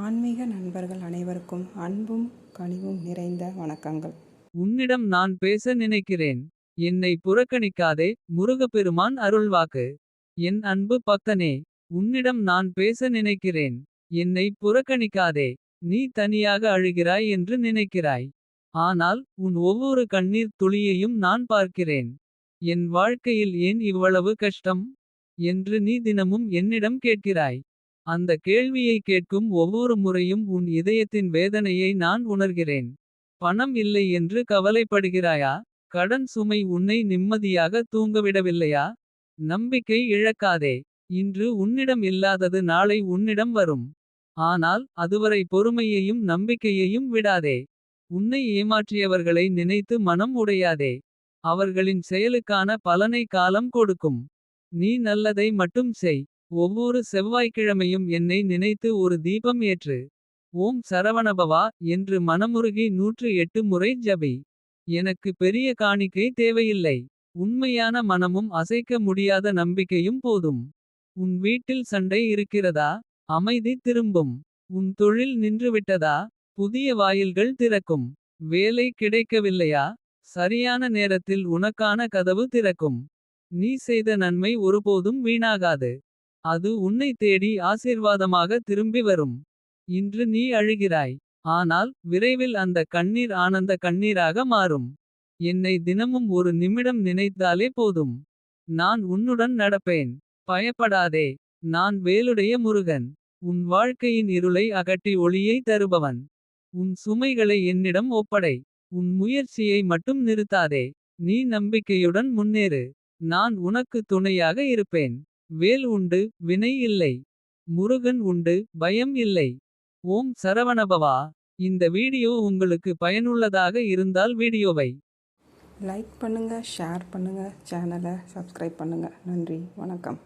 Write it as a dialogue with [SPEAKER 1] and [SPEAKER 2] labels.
[SPEAKER 1] ஆன்மீக நண்பர்கள் அனைவருக்கும் அன்பும் கனிவும் நிறைந்த வணக்கங்கள்.
[SPEAKER 2] உன்னிடம் நான் பேச நினைக்கிறேன். என்னை புறக்கணிக்காதே. முருகப்பெருமான் அருள்வாக்கு. என் அன்பு பக்தனே. உன்னிடம் நான் பேச நினைக்கிறேன். என்னை புறக்கணிக்காதே. நீ தனியாக அழுகிறாய் என்று நினைக்கிறாய். ஆனால் உன் ஒவ்வொரு கண்ணீர் துளியையும் நான் பார்க்கிறேன். என் வாழ்க்கையில் ஏன் இவ்வளவு கஷ்டம் என்று நீ தினமும் என்னிடம் கேட்கிறாய். அந்த கேள்வியை கேட்கும் ஒவ்வொரு முறையும் உன் இதயத்தின் வேதனையை நான் உணர்கிறேன். பணம் இல்லை என்று கவலைப்படுகிறாயா? கடன் சுமை உன்னை நிம்மதியாக தூங்கவிடவில்லையா? நம்பிக்கை இழக்காதே. இன்று உன்னிடம் இல்லாதது நாளை உன்னிடம் வரும். ஆனால் அதுவரை பொறுமையையும் நம்பிக்கையையும் விடாதே. உன்னை ஏமாற்றியவர்களை நினைத்து மனம் உடையாதே. அவர்களின் செயலுக்கான பலனை காலம் கொடுக்கும். நீ நல்லதை மட்டும் செய். ஒவ்வொரு செவ்வாய்க்கிழமையும் என்னை நினைத்து ஒரு தீபம் ஏற்று. ஓம் சரவணபவா என்று மனமுருகி 108 முறை ஜபி. எனக்கு பெரிய காணிக்கை தேவையில்லை. உண்மையான மனமும் அசைக்க முடியாத நம்பிக்கையும் போதும். உன் வீட்டில் சண்டை இருக்கிறதா? அமைதி திரும்பும். உன் தொழில் நின்றுவிட்டதா? புதிய வாயில்கள் திறக்கும். வேலை கிடைக்கவில்லையா? சரியான நேரத்தில் உனக்கான கதவு திறக்கும். நீ செய்த நன்மை ஒருபோதும் வீணாகாது. அது உன்னை தேடி ஆசீர்வாதமாக திரும்பி வரும். இன்று நீ அழுகிறாய். ஆனால் விரைவில் அந்த கண்ணீர் ஆனந்த கண்ணீராக மாறும். என்னை தினமும் ஒரு நிமிடம் நினைத்தாலே போதும். நான் உன்னுடன் நடப்பேன். பயப்படாதே. நான் வேலுடைய முருகன். உன் வாழ்க்கையின் இருளை அகற்றி ஒளியை தருபவன். உன் சுமைகளை என்னிடம் ஒப்படை. உன் முயற்சியை மட்டும் நிறுத்தாதே. நீ நம்பிக்கையுடன் முன்னேறு. நான் உனக்கு துணையாக இருப்பேன். வேல் உண்டு வினை இல்லை. முருகன் உண்டு பயம் இல்லை. ஓம் சரவணபவா. இந்த வீடியோ உங்களுக்கு பயனுள்ளதாக இருந்தால் வீடியோவை
[SPEAKER 1] லைக் பண்ணுங்க, ஷேர் பண்ணுங்க, சேனலை சப்ஸ்கிரைப் பண்ணுங்க. நன்றி, வணக்கம்.